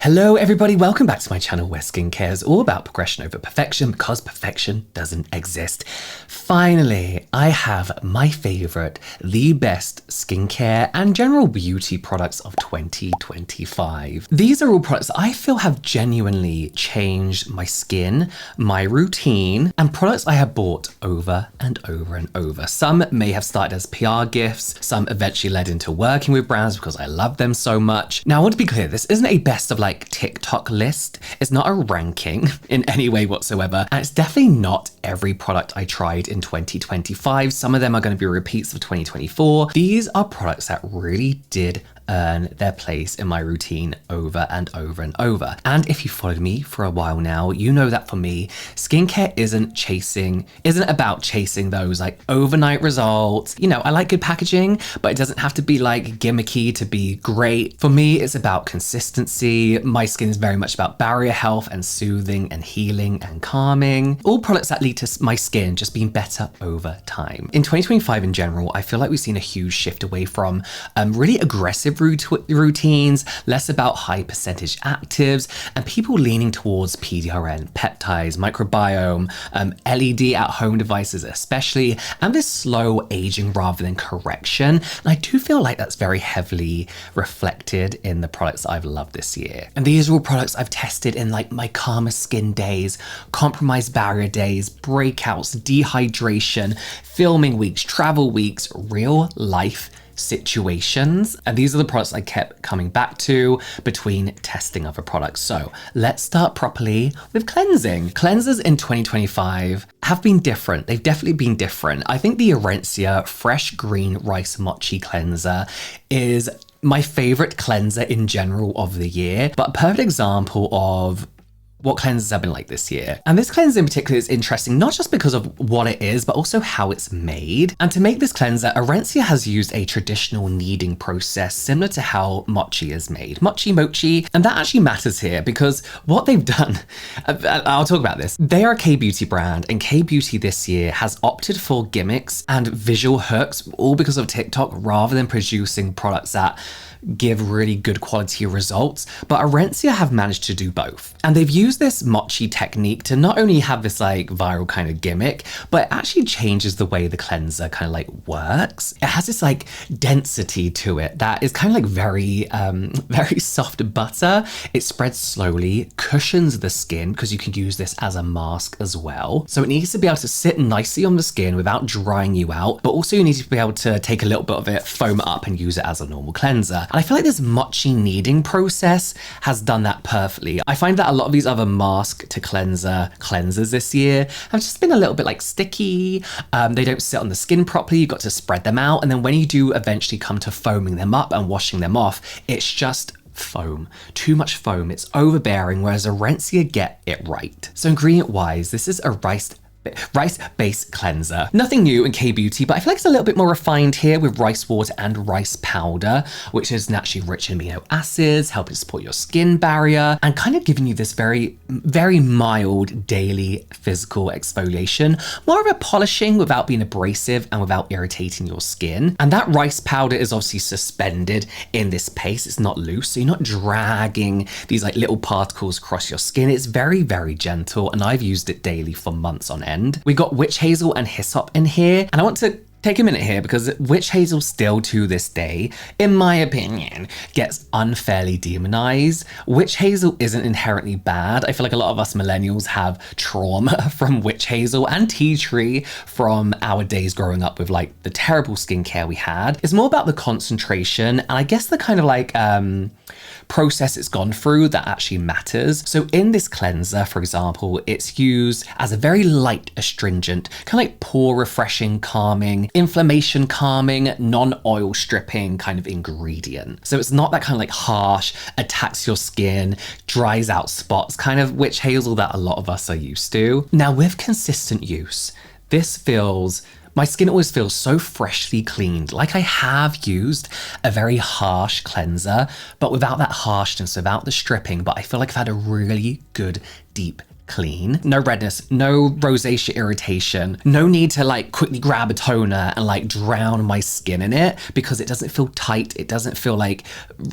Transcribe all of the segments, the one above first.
Hello everybody, welcome back to my channel where skincare is all about progression over perfection because perfection doesn't exist. Finally, I have my favourite, the best skincare and general beauty products of 2025. These are all products I feel have genuinely changed my skin, my routine, and products I have bought over and over and over. Some may have started as PR gifts, some eventually led into working with brands because I love them so much. Now I want to be clear, this isn't a best of like TikTok list. It's not a ranking in any way whatsoever. And it's definitely not every product I tried in 2025. Some of them are going to be repeats of 2024. These are products that really did earn their place in my routine over and over and over. And if you followed me for a while now, you know that for me, skincare isn't about chasing those like overnight results. You know, I like good packaging, but it doesn't have to be like gimmicky to be great. For me, it's about consistency. My skin is very much about barrier health and soothing and healing and calming. All products that lead to my skin just being better over time. In 2025 in general, I feel like we've seen a huge shift away from really aggressive routines, less about high percentage actives, and people leaning towards PDRN, peptides, microbiome, LED at-home devices especially, and this slow aging rather than correction. And I do feel like that's very heavily reflected in the products I've loved this year. And these are all products I've tested in like my calmer skin days, compromised barrier days, breakouts, dehydration, filming weeks, travel weeks, real life situations. And these are the products I kept coming back to between testing other products. So let's start properly with cleansing. Cleansers in 2025 have been different. They've definitely been different. I think the Arencia Fresh Green Rice Mochi Cleanser is my favorite cleanser in general of the year, but a perfect example of what cleansers have been like this year. And this cleanser in particular is interesting, not just because of what it is, but also how it's made. And to make this cleanser, Arencia has used a traditional kneading process similar to how mochi is made. Mochi. And that actually matters here because what they've done, I'll talk about this. They are a K-beauty brand, and K-beauty this year has opted for gimmicks and visual hooks, all because of TikTok, rather than producing products that give really good quality results. But Arencia have managed to do both. And they've used this mochi technique to not only have this like viral kind of gimmick, but it actually changes the way the cleanser kind of like works. It has this like density to it that is kind of like very soft butter. It spreads slowly, cushions the skin because you can use this as a mask as well. So it needs to be able to sit nicely on the skin without drying you out, but also you need to be able to take a little bit of it, foam it up and use it as a normal cleanser. And I feel like this mochi kneading process has done that perfectly. I find that a lot of these other mask to cleanser cleansers this year have just been a little bit like sticky. They don't sit on the skin properly. You've got to spread them out. And then when you do eventually come to foaming them up and washing them off, it's just foam. Too much foam. It's overbearing, whereas Arencia get it right. So ingredient wise, this is a rice-based cleanser. Nothing new in K-beauty, but I feel like it's a little bit more refined here with rice water and rice powder, which is naturally rich in amino acids, helping support your skin barrier, and kind of giving you this very, very mild daily physical exfoliation. More of a polishing without being abrasive and without irritating your skin. And that rice powder is obviously suspended in this paste. It's not loose, so you're not dragging these like little particles across your skin. It's very, very gentle, and I've used it daily for months on end. We got witch hazel and hyssop in here, and I want to take a minute here because witch hazel still to this day, in my opinion, gets unfairly demonized. Witch hazel isn't inherently bad. I feel like a lot of us millennials have trauma from witch hazel and tea tree from our days growing up with like the terrible skincare we had. It's more about the concentration and I guess the kind of like process it's gone through that actually matters. So in this cleanser, for example, it's used as a very light astringent, kind of like pore refreshing, calming, inflammation calming, non-oil stripping kind of ingredient. So it's not that kind of like harsh, attacks your skin, dries out spots, kind of witch hazel that a lot of us are used to. Now with consistent use, my skin always feels so freshly cleaned, like I have used a very harsh cleanser, but without that harshness, without the stripping, but I feel like I've had a really good, deep clean. No redness, no rosacea irritation, no need to like quickly grab a toner and like drown my skin in it because it doesn't feel tight. It doesn't feel like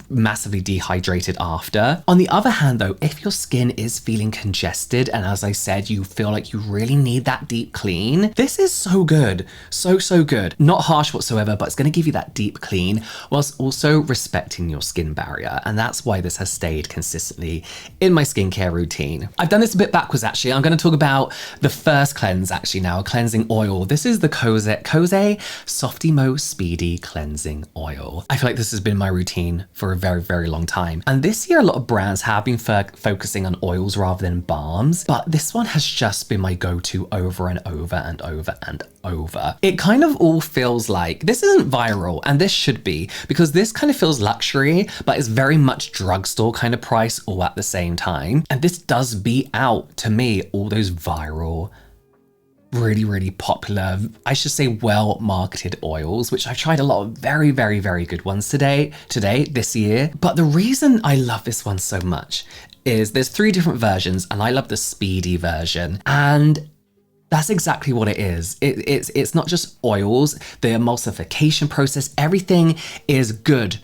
massively dehydrated after. On the other hand though, if your skin is feeling congested and as I said, you feel like you really need that deep clean, this is so good. So good. Not harsh whatsoever, but it's going to give you that deep clean whilst also respecting your skin barrier. And that's why this has stayed consistently in my skincare routine. I've done this a bit backwards actually. I'm going to talk about the first cleanse actually now, a cleansing oil. This is the Kose Softymo Speedy Cleansing Oil. I feel like this has been my routine for a very long time. And this year a lot of brands have been focusing on oils rather than balms, but this one has just been my go-to over and over and over and over. It kind of all feels like, this isn't viral and this should be, because this kind of feels luxury, but it's very much drugstore kind of price all at the same time. And this does beat out to me all those viral, really popular, I should say well marketed oils, which I've tried a lot of very good ones this year. But the reason I love this one so much is there's 3 different versions and I love the speedy version. And that's exactly what it is. It's not just oils, the emulsification process, everything is good,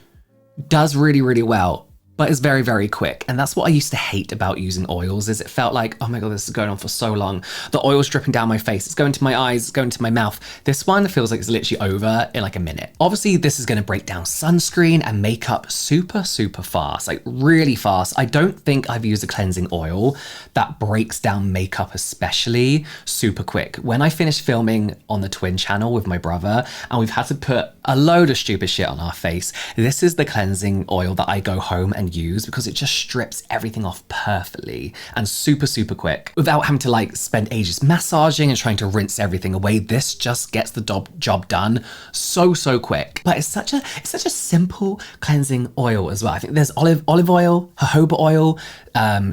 does really well, but it's very quick. And that's what I used to hate about using oils, is it felt like, oh my God, this is going on for so long. The oil's dripping down my face, it's going to my eyes, it's going to my mouth. This one feels like it's literally over in like a minute. Obviously, this is gonna break down sunscreen and makeup super fast, like really fast. I don't think I've used a cleansing oil that breaks down makeup especially super quick. When I finished filming on the twin channel with my brother and we've had to put a load of stupid shit on our face, this is the cleansing oil that I go home and use because it just strips everything off perfectly and super quick without having to like spend ages massaging and trying to rinse everything away. This just gets the job done so quick. But it's such a simple cleansing oil as well. I think there's olive oil, jojoba oil,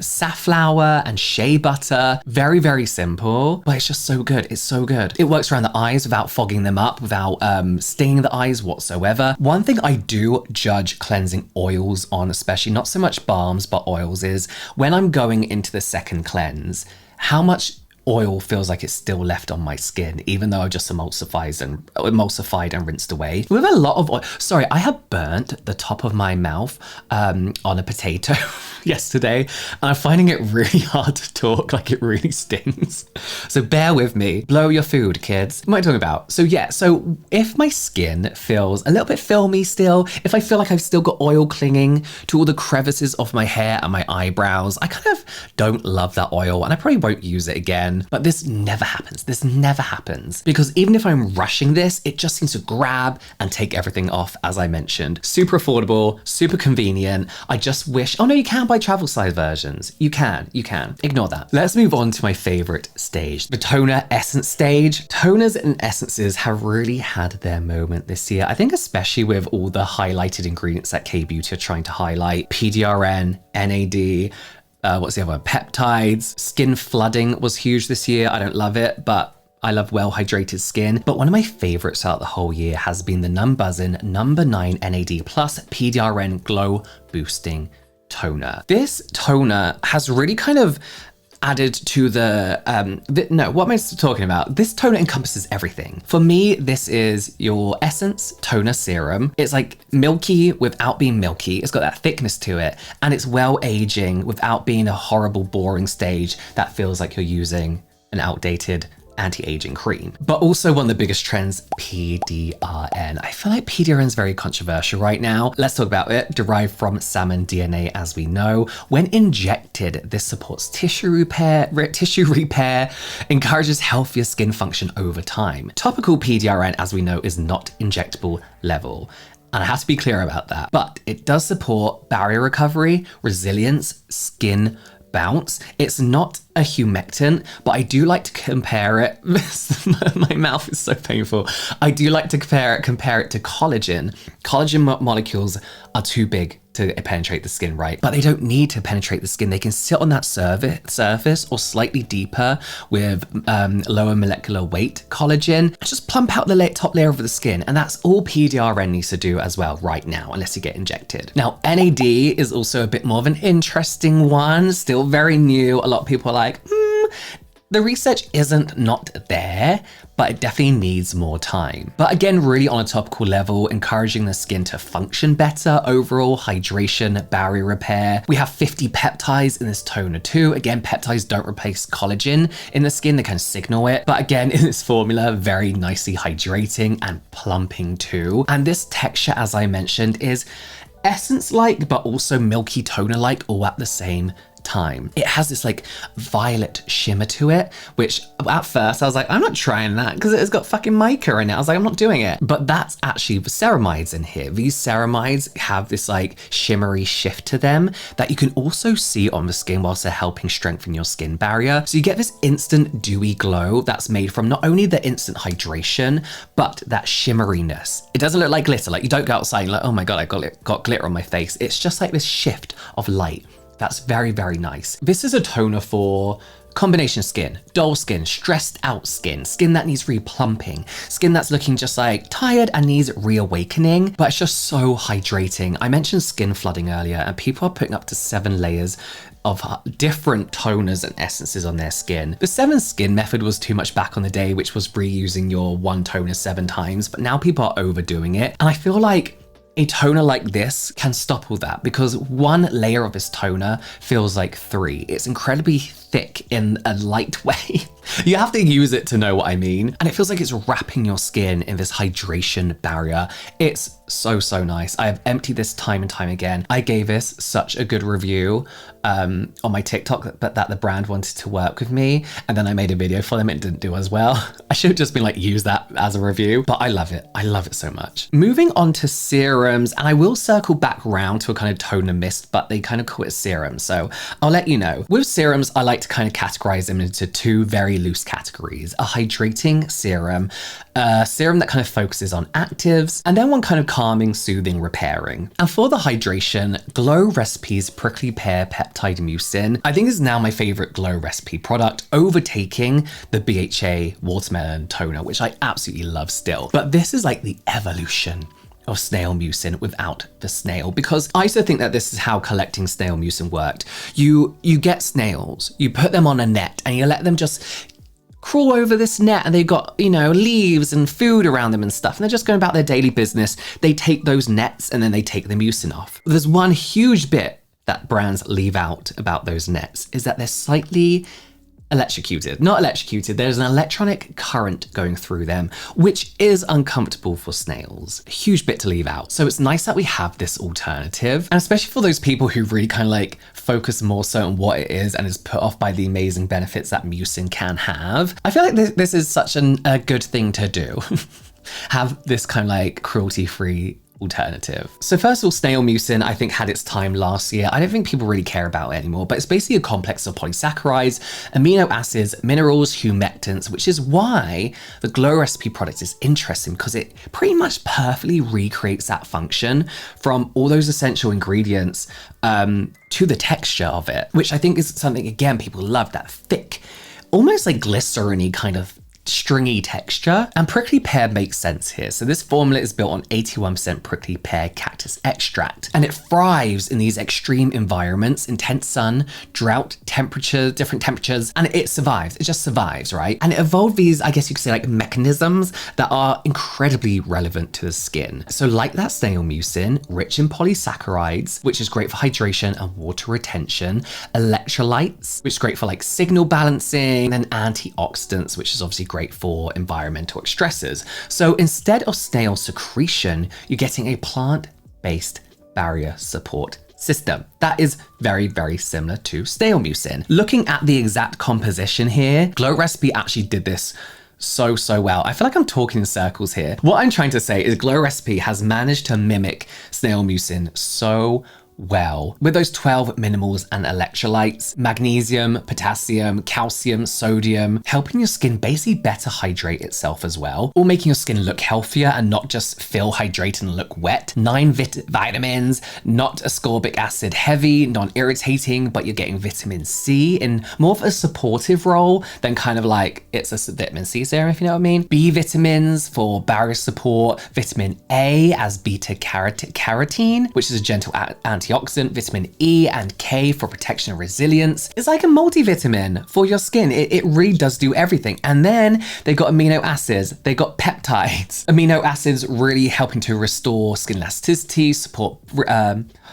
safflower and shea butter. Very simple, but it's just so good. It's so good. It works around the eyes without fogging them up, without stinging the eyes whatsoever. One thing I do judge cleansing oils on, especially not so much balms but oils, is when I'm going into the second cleanse, how much oil feels like it's still left on my skin, even though I've just emulsified and rinsed away. With a lot of oil, sorry, I have burnt the top of my mouth on a potato yesterday, and I'm finding it really hard to talk, like it really stings. So bear with me. Blow your food, kids. What am I talking about? So yeah, so if my skin feels a little bit filmy still, if I feel like I've still got oil clinging to all the crevices of my hair and my eyebrows, I kind of don't love that oil and I probably won't use it again. But this never happens. This never happens. Because even if I'm rushing this, it just seems to grab and take everything off, as I mentioned. Super affordable, super convenient. I just wish, oh no, you can buy travel size versions. You can. Ignore that. Let's move on to my favorite stage, the toner essence stage. Toners and essences have really had their moment this year. I think especially with all the highlighted ingredients that K-Beauty are trying to highlight. PDRN, NAD, what's the other one? Peptides. Skin flooding was huge this year. I don't love it, but I love well-hydrated skin. But one of my favorites out the whole year has been the numbuzin number 9 NAD plus PDRN Glow Boosting Toner. This toner has really kind of added to what am I talking about? This toner encompasses everything. For me, this is your Essence Toner Serum. It's like milky without being milky. It's got that thickness to it, and it's well aging without being a horrible, boring stage that feels like you're using an outdated anti-aging cream. But also one of the biggest trends, PDRN. I feel like PDRN is very controversial right now. Let's talk about it. Derived from salmon DNA, as we know. When injected, this supports tissue repair, encourages healthier skin function over time. Topical PDRN, as we know, is not injectable level. And I have to be clear about that. But it does support barrier recovery, resilience, skin bounce. It's not a humectant, but I do like to compare it. My mouth is so painful. I do like to compare it to collagen. Collagen molecules are too big to penetrate the skin, right? But they don't need to penetrate the skin. They can sit on that surface or slightly deeper with lower molecular weight collagen. Just plump out the top layer of the skin. And that's all PDRN needs to do as well right now, unless you get injected. Now, NAD is also a bit more of an interesting one, still very new. A lot of people are like, the research isn't not there, but it definitely needs more time. But again, really on a topical level, encouraging the skin to function better, overall hydration, barrier repair. We have 50 peptides in this toner too. Again, peptides don't replace collagen in the skin, they kind of signal it. But again, in this formula, very nicely hydrating and plumping too. And this texture, as I mentioned, is essence-like, but also milky toner-like all at the same time. It has this like violet shimmer to it, which at first I was like, I'm not trying that because it's got fucking mica in it. I was like, I'm not doing it. But that's actually the ceramides in here. These ceramides have this like shimmery shift to them that you can also see on the skin whilst they're helping strengthen your skin barrier. So you get this instant dewy glow that's made from not only the instant hydration, but that shimmeriness. It doesn't look like glitter. Like you don't go outside and like, oh my God, I got glitter on my face. It's just like this shift of light. That's very, very nice. This is a toner for combination skin, dull skin, stressed out skin, skin that needs replumping, skin that's looking just like tired and needs reawakening, but it's just so hydrating. I mentioned skin flooding earlier, and people are putting up to 7 layers of different toners and essences on their skin. The 7 skin method was too much back on the day, which was reusing your one toner 7 times, but now people are overdoing it. And I feel like a toner like this can stop all that because 1 layer of this toner feels like 3. It's incredibly thick in a light way. You have to use it to know what I mean. And it feels like it's wrapping your skin in this hydration barrier. It's so, so nice. I have emptied this time and time again. I gave this such a good review on my TikTok, but that the brand wanted to work with me. And then I made a video for them. It didn't do as well. I should have just been like, use that as a review, but I love it. I love it so much. Moving on to serums, and I will circle back round to a kind of toner mist, but they kind of call it serum. So I'll let you know. With serums, I like to kind of categorize them into 2 very loose categories: a hydrating serum, a serum that kind of focuses on actives, and then one kind of calming, soothing, repairing. And for the hydration, Glow Recipe's Prickly Pear Peptide Mucin, I think is now my favorite Glow Recipe product, overtaking the BHA Watermelon Toner, which I absolutely love still. But this is like the evolution of snail mucin without the snail, because I used to think that this is how collecting snail mucin worked. You get snails, you put them on a net and you let them just crawl over this net, and they've got, you know, leaves and food around them and stuff, and they're just going about their daily business. They take those nets and then they take the mucin off. There's one huge bit that brands leave out about those nets, is that they're slightly electrocuted. Not electrocuted, there's an electronic current going through them, which is uncomfortable for snails. A huge bit to leave out. So it's nice that we have this alternative, and especially for those people who really kind of like focus more so on what it is and is put off by the amazing benefits that mucin can have. I feel like this is such a good thing to do. Have this kind of like cruelty-free alternative. So first of all, snail mucin, I think, had its time last year. I don't think people really care about it anymore, but it's basically a complex of polysaccharides, amino acids, minerals, humectants, which is why the Glow Recipe product is interesting, because it pretty much perfectly recreates that function from all those essential ingredients to the texture of it, which I think is something, again, people love, that thick, almost like glycerin-y kind of stringy texture. And prickly pear makes sense here. So this formula is built on 81% prickly pear cactus extract, and it thrives in these extreme environments, intense sun, drought, temperature, different temperatures, and it survives. It just survives, right? And it evolved these, I guess you could say, like mechanisms that are incredibly relevant to the skin. So like that snail mucin, rich in polysaccharides, which is great for hydration and water retention, electrolytes, which is great for like signal balancing, and antioxidants, which is obviously great for environmental stressors. So instead of snail secretion, you're getting a plant-based barrier support system. That is very, very similar to snail mucin. Looking at the exact composition here, Glow Recipe actually did this so well. I feel like I'm talking in circles here. What I'm trying to say is Glow Recipe has managed to mimic snail mucin so well, with those 12 minerals and electrolytes, magnesium, potassium, calcium, sodium, helping your skin basically better hydrate itself as well, or making your skin look healthier and not just feel hydrated and look wet. 9 vitamins, not ascorbic acid heavy, non-irritating, but you're getting vitamin C in more of a supportive role than kind of like it's a vitamin C serum, if you know what I mean. B vitamins for barrier support, vitamin A as beta carotene, which is a gentle antioxidant antioxidant, vitamin E and K for protection and resilience. It's like a multivitamin for your skin. It really does do everything. And then they got amino acids, they got peptides. Amino acids really helping to restore skin elasticity, support,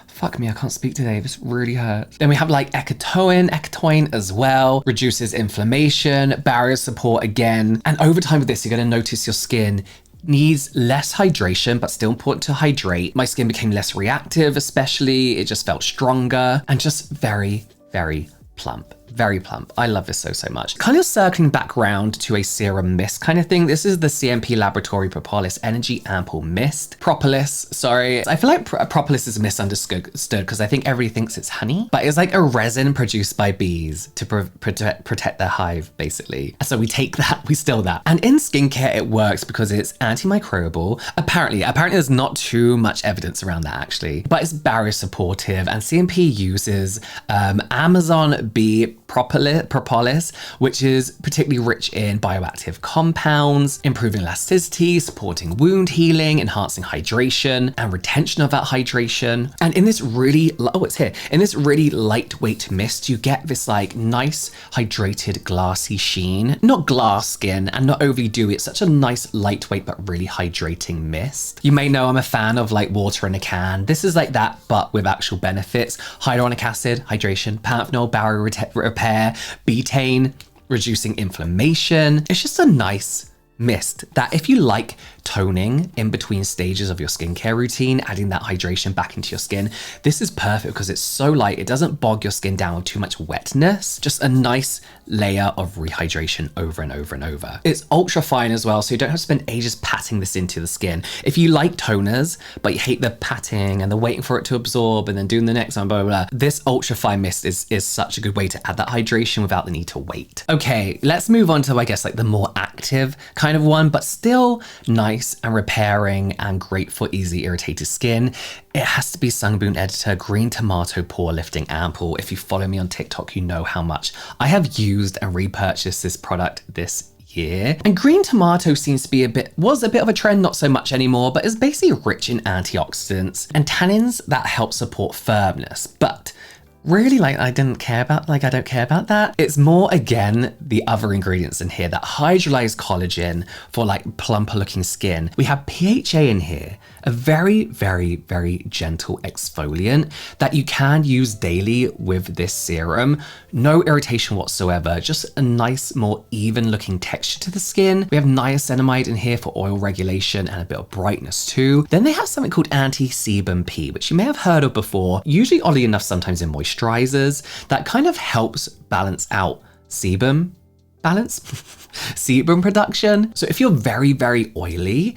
fuck me, I can't speak today, this really hurts. Then we have like ectoin as well, reduces inflammation, barrier support again. And over time with this, you're gonna notice your skin needs less hydration, but still important to hydrate. My skin became less reactive, especially. It just felt stronger and just very, very plump. Very plump. I love this so, so much. Kind of circling back around to a serum mist kind of thing. This is the CMP Laboratory Propolis Energy Ampoule Mist. Propolis, sorry. I feel like Propolis is misunderstood because I think everybody thinks it's honey, but it's like a resin produced by bees to protect their hive, basically. So we take that, we steal that. And in skincare, it works because it's antimicrobial. Apparently there's not too much evidence around that actually, but it's barrier supportive, and CMP uses Amazon bee Propolis, which is particularly rich in bioactive compounds, improving elasticity, supporting wound healing, enhancing hydration and retention of that hydration. And in this really, in this really lightweight mist, you get this like nice hydrated glassy sheen, not glass skin and not overly dewy. It's such a nice lightweight but really hydrating mist. You may know I'm a fan of like water in a can. This is like that, but with actual benefits. Hyaluronic acid, hydration, panthenol, barrier repair, betaine, reducing inflammation. It's just a nice mist that if you like toning in between stages of your skincare routine, adding that hydration back into your skin, this is perfect because it's so light. It doesn't bog your skin down with too much wetness. Just a nice layer of rehydration over and over and over. It's ultra fine as well, so you don't have to spend ages patting this into the skin. If you like toners, but you hate the patting and the waiting for it to absorb and then doing the next one, blah, blah, blah, this ultra fine mist is such a good way to add that hydration without the need to wait. Okay, let's move on to, I guess, like the more active kind of one, but still nice and repairing and great for easily irritated skin. It has to be SUNGBOON Editor Green Tomato Pore Lifting Ampoule. If you follow me on TikTok, you know how much I have used and repurchased this product this year. And green tomato seems to be was a bit of a trend, not so much anymore, but is basically rich in antioxidants and tannins that help support firmness. But really, like, I don't care about that. It's more, again, the other ingredients in here that hydrolyze collagen for like plumper looking skin. We have PHA in here, a very, very, very gentle exfoliant that you can use daily with this serum. No irritation whatsoever, just a nice, more even looking texture to the skin. We have niacinamide in here for oil regulation and a bit of brightness too. Then they have something called anti-sebum P, which you may have heard of before, usually oddly enough sometimes in moisturizers, that kind of helps balance out sebum production. So if you're very, very oily,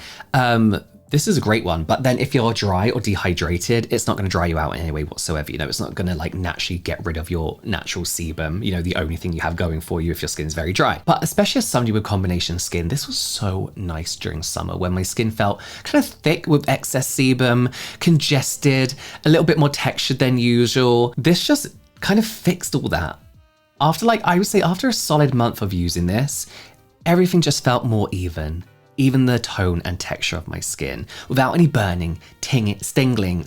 this is a great one. But then if you're dry or dehydrated, it's not going to dry you out in any way whatsoever. You know, it's not going to like naturally get rid of your natural sebum, you know, the only thing you have going for you if your skin is very dry. But especially as somebody with combination skin, this was so nice during summer when my skin felt kind of thick with excess sebum, congested, a little bit more textured than usual. This just kind of fixed all that. After like, I would say after a solid month of using this, everything just felt more even the tone and texture of my skin without any burning, stingling.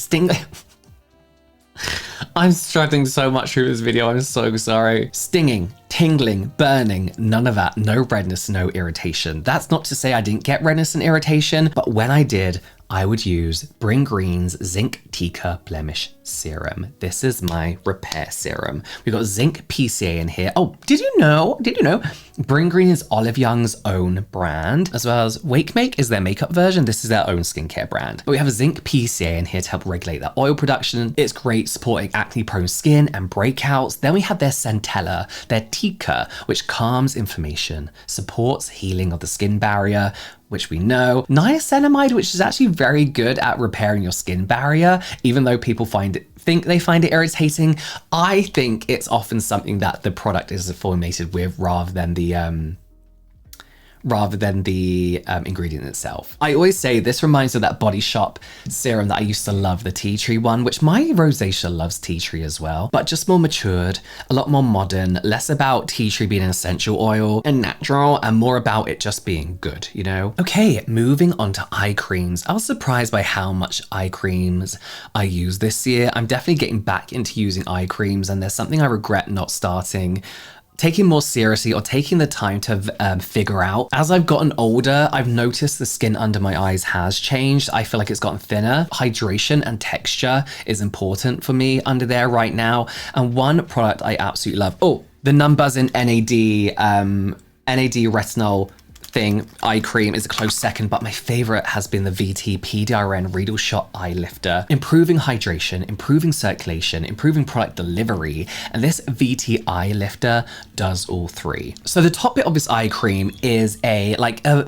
I'm struggling so much through this video, I'm so sorry. Stinging, tingling, burning, none of that. No redness, no irritation. That's not to say I didn't get redness and irritation, but when I did, I would use BRINGGREEN's Zinc Teca Blemish Serum. This is my repair serum. We've got Zinc PCA in here. Oh, did you know? BRINGGREEN is Olive Young's own brand, as well as WakeMake is their makeup version. This is their own skincare brand. But we have a Zinc PCA in here to help regulate that oil production. It's great supporting acne-prone skin and breakouts. Then we have their Centella, their Teca, which calms inflammation, supports healing of the skin barrier, which we know. Niacinamide, which is actually very good at repairing your skin barrier, even though people think they find it irritating. I think it's often something that the product is formulated with rather than the rather than the ingredient itself. I always say this reminds me of that Body Shop serum that I used to love, the tea tree one, which my rosacea loves tea tree as well, but just more matured, a lot more modern, less about tea tree being an essential oil and natural, and more about it just being good, you know? Okay, moving on to eye creams. I was surprised by how much eye creams I use this year. I'm definitely getting back into using eye creams, and there's something I regret not taking more seriously or taking the time to figure out. As I've gotten older, I've noticed the skin under my eyes has changed. I feel like it's gotten thinner. Hydration and texture is important for me under there right now. And one product I absolutely love, the numbuzin NAD retinol thing eye cream is a close second, but my favorite has been the VT PDRN Reedle Shot Eye Lifter. Improving hydration, improving circulation, improving product delivery, and this VT Eye Lifter does all three. So the top bit of this eye cream is a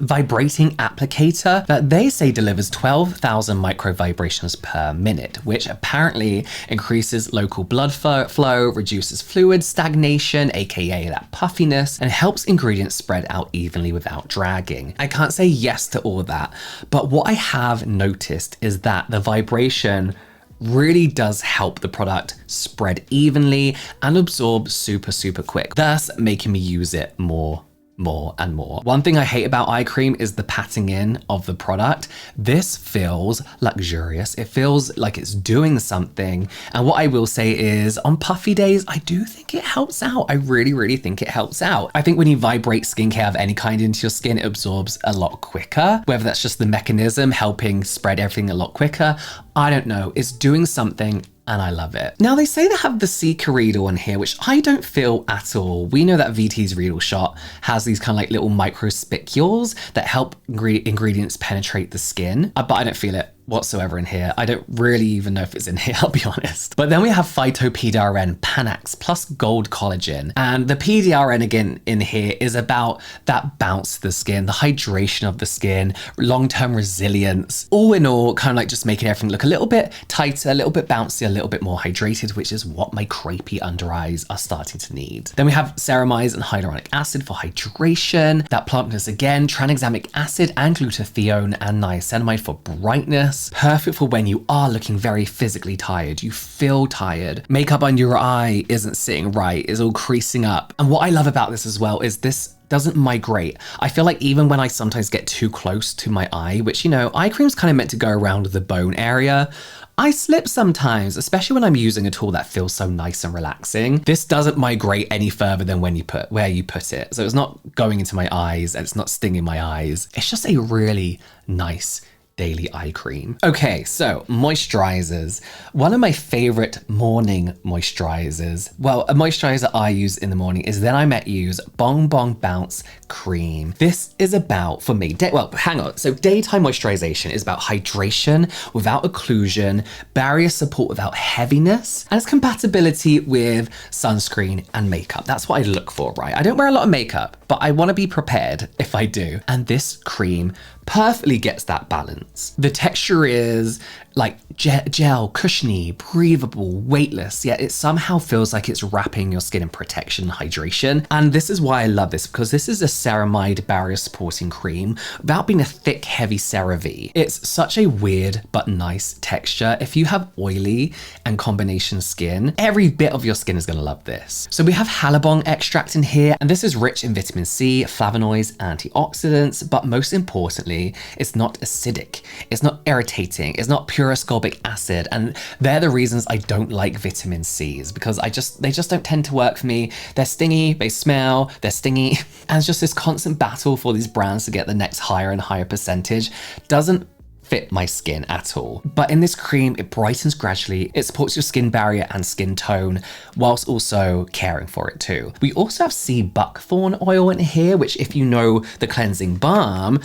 vibrating applicator that they say delivers 12,000 micro vibrations per minute, which apparently increases local blood flow, reduces fluid stagnation, aka that puffiness, and helps ingredients spread out evenly without dragging. I can't say yes to all of that, but what I have noticed is that the vibration really does help the product spread evenly and absorb super quick, thus making me use it more and more. One thing I hate about eye cream is the patting in of the product. This feels luxurious. It feels like it's doing something. And what I will say is on puffy days, I do think it helps out. I really think it helps out. I think when you vibrate skincare of any kind into your skin, it absorbs a lot quicker, whether that's just the mechanism helping spread everything a lot quicker. I don't know. It's doing something, and I love it. Now they say they have the Teca Reedle in here, which I don't feel at all. We know that VT's Reedle Shot has these kind of like little micro spicules that help ingredients penetrate the skin, but I don't feel it whatsoever in here. I don't really even know if it's in here, I'll be honest. But then we have Phyto PDRN Panax plus Gold Collagen. And the PDRN again in here is about that bounce to the skin, the hydration of the skin, long-term resilience. All in all, kind of like just making everything look a little bit tighter, a little bit bouncy, a little bit more hydrated, which is what my crepey under eyes are starting to need. Then we have Ceramides and hyaluronic acid for hydration, that plumpness again, tranexamic acid and glutathione and niacinamide for brightness. Perfect for when you are looking very physically tired, you feel tired, makeup under your eye isn't sitting right, is all creasing up. And what I love about this as well is this doesn't migrate. I feel like even when I sometimes get too close to my eye, which, you know, eye cream's kind of meant to go around the bone area, I slip sometimes, especially when I'm using a tool that feels so nice and relaxing. This doesn't migrate any further than where you put it. So it's not going into my eyes and it's not stinging my eyes. It's just a really nice daily eye cream. Okay, so moisturizers. One of my favorite morning moisturizers, well, a moisturizer I use in the morning is Then I Met You's Bong Bong Bounce Cream. This is about, for me, so daytime moisturization is about hydration without occlusion, barrier support without heaviness, and its compatibility with sunscreen and makeup. That's what I look for, right? I don't wear a lot of makeup, but I want to be prepared if I do. And this cream perfectly gets that balance. The texture is like gel, cushiony, breathable, weightless, yet it somehow feels like it's wrapping your skin in protection and hydration. And this is why I love this, because this is a ceramide barrier supporting cream without being a thick, heavy CeraVe. It's such a weird but nice texture. If you have oily and combination skin, every bit of your skin is gonna love this. So we have halobong extract in here, and this is rich in vitamin C, flavonoids, antioxidants, but most importantly, it's not acidic, it's not irritating, it's not pure ascorbic acid, and they're the reasons I don't like vitamin C's, because they just don't tend to work for me. They're stingy, they smell, they're stingy, and it's just this constant battle for these brands to get the next higher and higher percentage. Doesn't fit my skin at all. But in this cream, it brightens gradually, it supports your skin barrier and skin tone, whilst also caring for it too. We also have sea buckthorn oil in here, which, if you know the cleansing balm,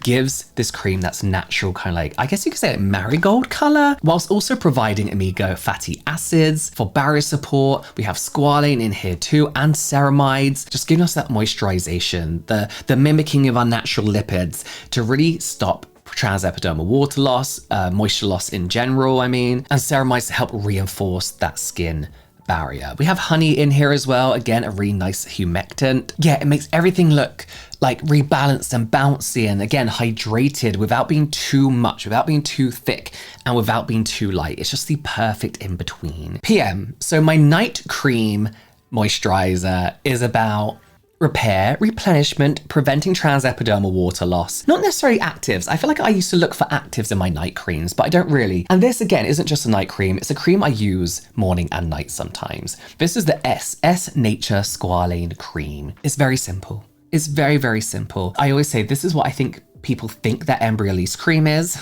gives this cream that's natural, kind of like, I guess you could say like marigold color, whilst also providing omega fatty acids for barrier support. We have squalane in here too, and ceramides, just giving us that moisturization, the mimicking of our natural lipids to really stop transepidermal water loss, moisture loss in general, and ceramides to help reinforce that skin barrier. We have honey in here as well. Again, a really nice humectant. Yeah, it makes everything look like rebalanced and bouncy and again, hydrated without being too much, without being too thick and without being too light. It's just the perfect in between. PM. So my night cream moisturizer is about repair, replenishment, preventing transepidermal water loss. Not necessarily actives. I feel like I used to look for actives in my night creams, but I don't really. And this again isn't just a night cream. It's a cream I use morning and night sometimes. This is the S Nature Squalane Cream. It's very simple. It's very, very simple. I always say this is what I think people think that Embryolisse cream is,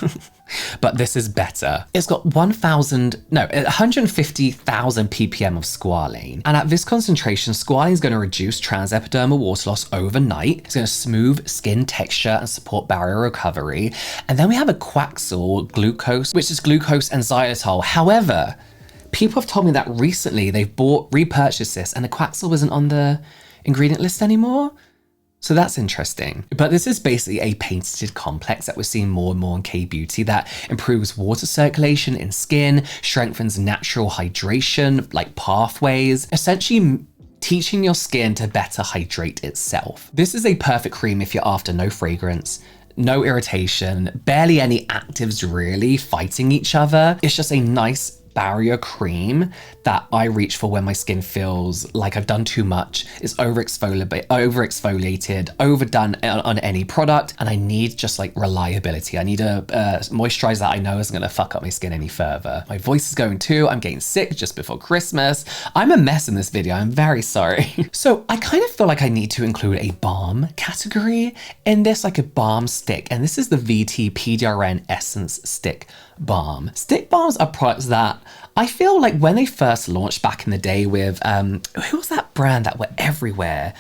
but this is better. It's got 150,000 ppm of squalane. And at this concentration, squalane is going to reduce transepidermal water loss overnight. It's going to smooth skin texture and support barrier recovery. And then we have a Quaxel glucose, which is glucose and xylitol. However, people have told me that recently they've repurchased this and the Quaxel isn't on the ingredient list anymore. So that's interesting. But this is basically a patented complex that we're seeing more and more in K-beauty that improves water circulation in skin, strengthens natural hydration, like pathways, essentially teaching your skin to better hydrate itself. This is a perfect cream if you're after no fragrance, no irritation, barely any actives really fighting each other. It's just a nice barrier cream that I reach for when my skin feels like I've done too much, it's overexfoliated, overdone on any product, and I need just like reliability. I need a moisturizer that I know isn't gonna fuck up my skin any further. My voice is going too, I'm getting sick just before Christmas. I'm a mess in this video, I'm very sorry. So I kind of feel like I need to include a balm category in this, like a balm stick, and this is the VT PDRN Essence Stick Balm. Stick balms are products that I feel like when they first launched back in the day with, who was that brand that were everywhere?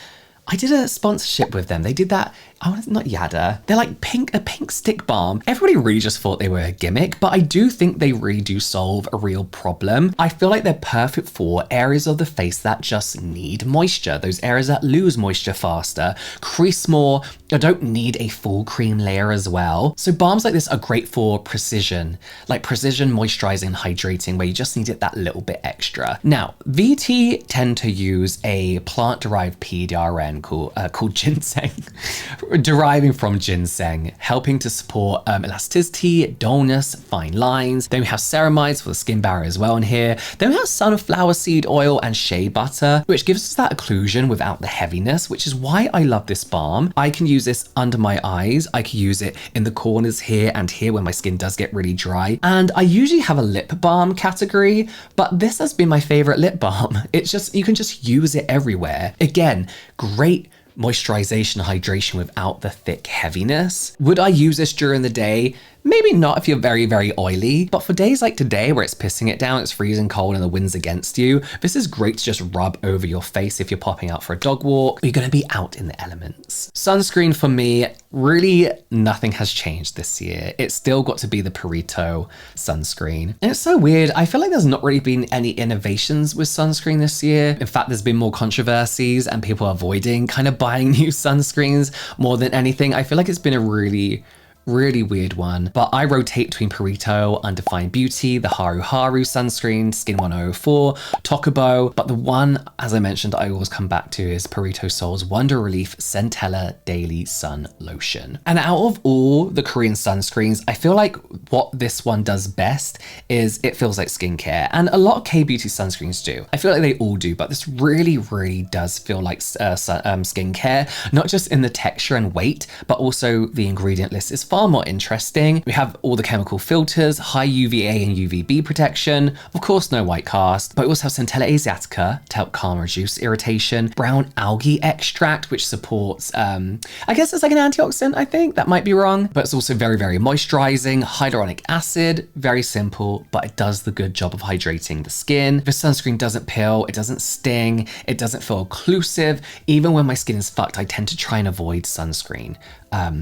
I did a sponsorship with them. They did that, oh, not Yada. They're like a pink stick balm. Everybody really just thought they were a gimmick, but I do think they really do solve a real problem. I feel like they're perfect for areas of the face that just need moisture. Those areas that lose moisture faster, crease more, or don't need a full cream layer as well. So balms like this are great for precision, like precision moisturizing and hydrating where you just need it that little bit extra. Now, VT tend to use a plant-derived PDRN called ginseng, deriving from ginseng, helping to support elasticity, dullness, fine lines. Then we have ceramides for the skin barrier as well in here. Then we have sunflower seed oil and shea butter, which gives us that occlusion without the heaviness, which is why I love this balm. I can use this under my eyes. I can use it in the corners here and here when my skin does get really dry. And I usually have a lip balm category, but this has been my favorite lip balm. It's just, you can just use it everywhere. Again, great moisturization, hydration without the thick heaviness. Would I use this during the day? Maybe not if you're very, very oily, but for days like today where it's pissing it down, it's freezing cold and the wind's against you, this is great to just rub over your face if you're popping out for a dog walk, or you're gonna be out in the elements. Sunscreen for me, really nothing has changed this year. It's still got to be the Purito sunscreen. And it's so weird, I feel like there's not really been any innovations with sunscreen this year. In fact, there's been more controversies and people avoiding kind of buying new sunscreens more than anything. I feel like it's been a really weird one, but I rotate between Purito, Undefined Beauty, the Haru Haru sunscreen, Skin 104, Tokubo, but the one, as I mentioned, I always come back to is Purito Sol's Wonder Relief Centella Daily Sun Lotion. And out of all the Korean sunscreens, I feel like what this one does best is it feels like skincare, and a lot of K-beauty sunscreens do. I feel like they all do, but this really does feel like skincare, not just in the texture and weight, but also the ingredient list is far more interesting. We have all the chemical filters, high UVA and UVB protection, of course no white cast, but we also have Centella Asiatica to help calm and reduce irritation, brown algae extract, which supports, I guess it's like an antioxidant, I think, that might be wrong, but it's also very moisturizing, hyaluronic acid, very simple, but it does the good job of hydrating the skin. The sunscreen doesn't peel, it doesn't sting, it doesn't feel occlusive. Even when my skin is fucked, I tend to try and avoid sunscreen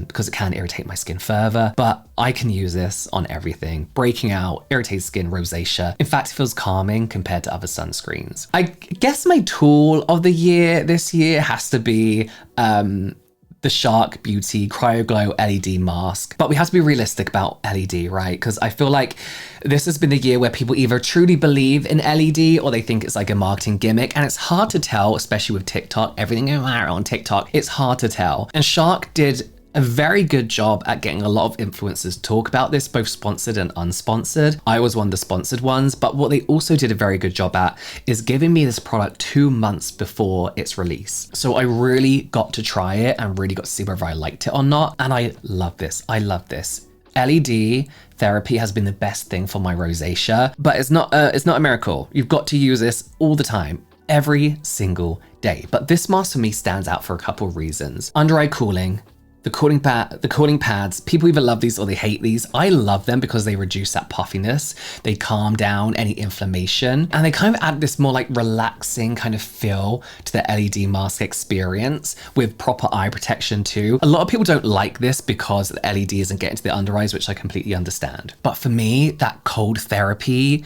because it can irritate my skin further, but I can use this on everything. Breaking out, irritated skin, rosacea. In fact, it feels calming compared to other sunscreens. I guess my tool of the year this year has to be the the Shark Beauty Cryo Glow LED mask. But we have to be realistic about LED, right? Because I feel like this has been the year where people either truly believe in LED or they think it's like a marketing gimmick. And it's hard to tell, especially with TikTok, everything going viral on TikTok. It's hard to tell. And Shark did a very good job at getting a lot of influencers to talk about this, both sponsored and unsponsored. I was one of the sponsored ones, but what they also did a very good job at is giving me this product 2 months before its release. So I really got to try it and really got to see whether I liked it or not. And I love this. I love this. LED therapy has been the best thing for my rosacea, but it's not a miracle. You've got to use this all the time, every single day. But this mask for me stands out for a couple of reasons. Under eye cooling. The cooling pads, people either love these or they hate these. I love them because they reduce that puffiness. They calm down any inflammation and they kind of add this more like relaxing kind of feel to the LED mask experience with proper eye protection too. A lot of people don't like this because the LED isn't getting to the under eyes, which I completely understand. But for me, that cold therapy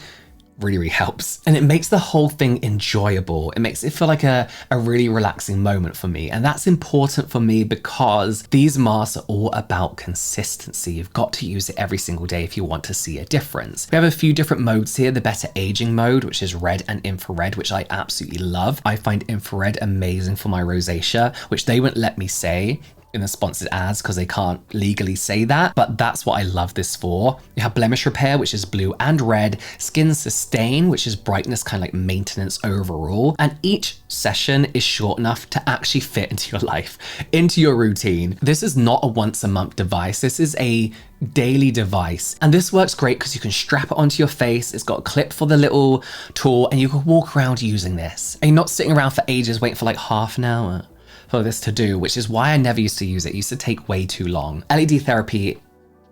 really helps. And it makes the whole thing enjoyable. It makes it feel like a really relaxing moment for me. And that's important for me because these masks are all about consistency. You've got to use it every single day if you want to see a difference. We have a few different modes here. The better aging mode, which is red and infrared, which I absolutely love. I find infrared amazing for my rosacea, which they wouldn't let me say in the sponsored ads because they can't legally say that, but that's what I love this for. You have blemish repair, which is blue and red, skin sustain, which is brightness, kind of like maintenance overall. And each session is short enough to actually fit into your life, into your routine. This is not a once a month device. This is a daily device. And this works great because you can strap it onto your face. It's got a clip for the little tool and you can walk around using this. And you're not sitting around for ages waiting for like half an hour for this to do, which is why I never used to use it. It used to take way too long. LED therapy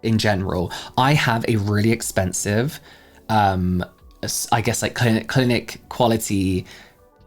in general, I have a really expensive, I guess like clinic quality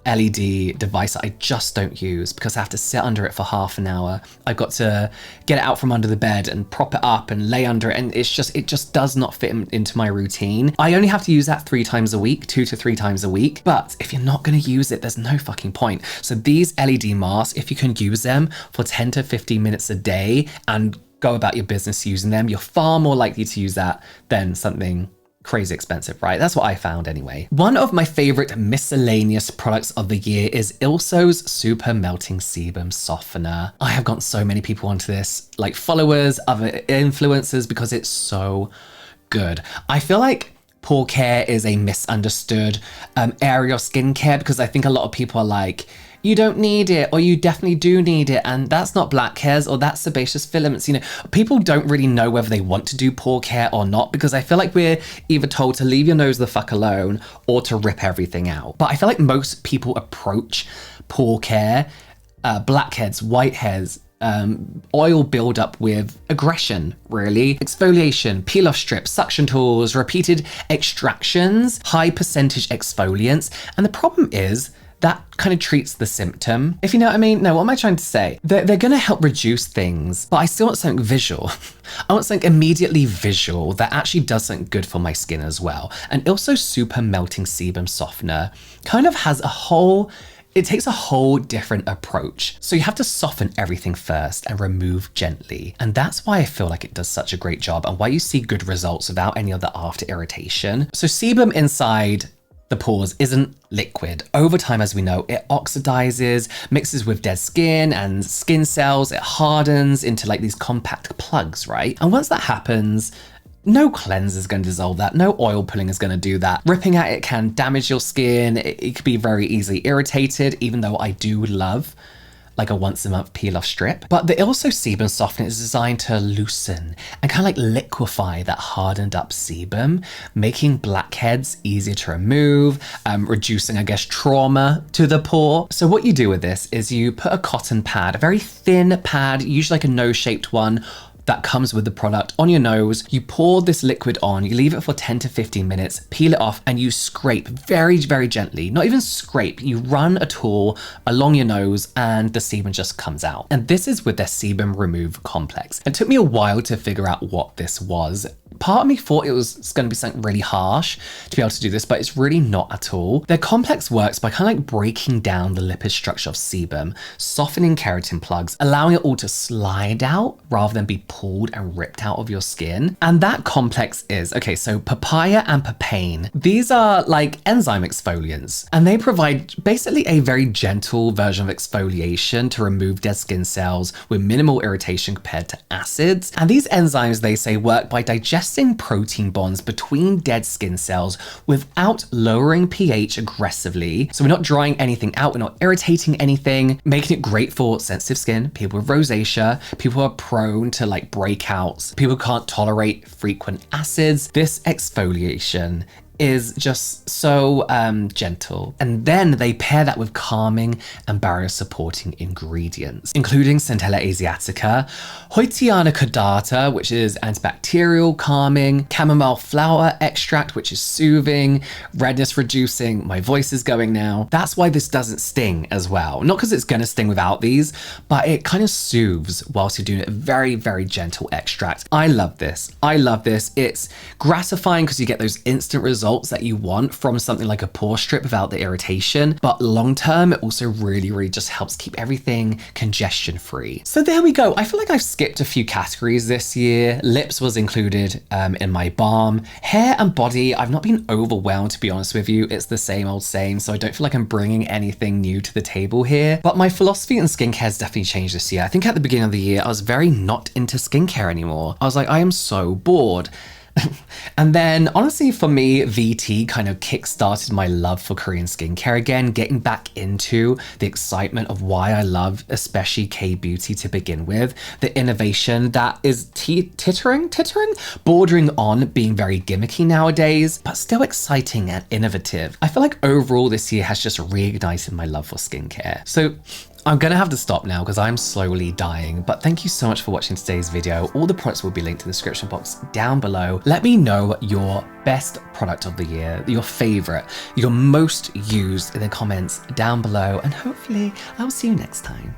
LED device that I just don't use because I have to sit under it for half an hour. I've got to get it out from under the bed and prop it up and lay under it, and it just does not fit into my routine. I only have to use that 3 times a week, 2 to 3 times a week. But if you're not going to use it, there's no fucking point. So these LED masks, if you can use them for 10 to 15 minutes a day and go about your business using them, you're far more likely to use that than something crazy expensive, right? That's what I found anyway. One of my favorite miscellaneous products of the year is Ilso's Super Melting Sebum Softener. I have gotten so many people onto this, like followers, other influencers, because it's so good. I feel like pore care is a misunderstood area of skincare because I think a lot of people are like, you don't need it, or you definitely do need it, and that's not blackheads, or that's sebaceous filaments. You know, people don't really know whether they want to do pore care or not, because I feel like we're either told to leave your nose the fuck alone or to rip everything out. But I feel like most people approach pore care, blackheads, whiteheads, oil buildup with aggression, really. Exfoliation, peel-off strips, suction tools, repeated extractions, high percentage exfoliants, and the problem is that kind of treats the symptom, if you know what I mean. No, what am I trying to say? They're gonna help reduce things, but I still want something visual. I want something immediately visual that actually does something good for my skin as well. And also Super Melting Sebum Softener kind of has it takes a whole different approach. So you have to soften everything first and remove gently. And that's why I feel like it does such a great job and why you see good results without any other after irritation. So sebum inside the pores isn't liquid. Over time, as we know, it oxidizes, mixes with dead skin and skin cells, it hardens into like these compact plugs, right? And once that happens, no cleanser is going to dissolve that. No oil pulling is going to do that. Ripping at it can damage your skin. It could be very easily irritated, even though I do love like a once a month peel off strip. But the Ilso Sebum Softener is designed to loosen and kind of like liquefy that hardened up sebum, making blackheads easier to remove, reducing, I guess, trauma to the pore. So what you do with this is you put a cotton pad, a very thin pad, usually like a nose-shaped one, that comes with the product on your nose. You pour this liquid on, you leave it for 10 to 15 minutes, peel it off, and you scrape very, very gently. Not even scrape, you run a tool along your nose and the sebum just comes out. And this is with their Sebum Remove Complex. It took me a while to figure out what this was. Part of me thought it was going to be something really harsh to be able to do this, but it's really not at all. Their complex works by kind of like breaking down the lipid structure of sebum, softening keratin plugs, allowing it all to slide out rather than be pulled and ripped out of your skin. And that complex is, okay, so papaya and papain. These are like enzyme exfoliants, and they provide basically a very gentle version of exfoliation to remove dead skin cells with minimal irritation compared to acids. And these enzymes, they say, work by digesting protein bonds between dead skin cells without lowering pH aggressively. So we're not drying anything out, we're not irritating anything, making it great for sensitive skin, people with rosacea, people who are prone to like breakouts, people who can't tolerate frequent acids. This exfoliation is just so gentle. And then they pair that with calming and barrier supporting ingredients, including Centella asiatica, Hoitiana cordata, which is antibacterial, calming, chamomile flower extract, which is soothing, redness reducing. My voice is going now. That's why this doesn't sting as well. Not because it's gonna sting without these, but it kind of soothes whilst you're doing a very, very gentle extract. I love this. I love this. It's gratifying because you get those instant results that you want from something like a pore strip without the irritation, but long term it also really just helps keep everything congestion free. So there we go. I feel like I've skipped a few categories this year. Lips was included in my balm. Hair and body, I've not been overwhelmed, to be honest with you. It's the same old same, so I don't feel like I'm bringing anything new to the table here. But my philosophy in skincare has definitely changed this year. I think at the beginning of the year I was very not into skincare anymore. I was like, I am so bored. And then honestly for me, VT kind of kick-started my love for Korean skincare again, getting back into the excitement of why I love especially K-beauty to begin with. The innovation that is tittering, bordering on being very gimmicky nowadays, but still exciting and innovative. I feel like overall this year has just reignited my love for skincare. So I'm gonna have to stop now because I'm slowly dying, but thank you so much for watching today's video. All the products will be linked in the description box down below. Let me know your best product of the year, your favorite, your most used in the comments down below, and hopefully I'll see you next time.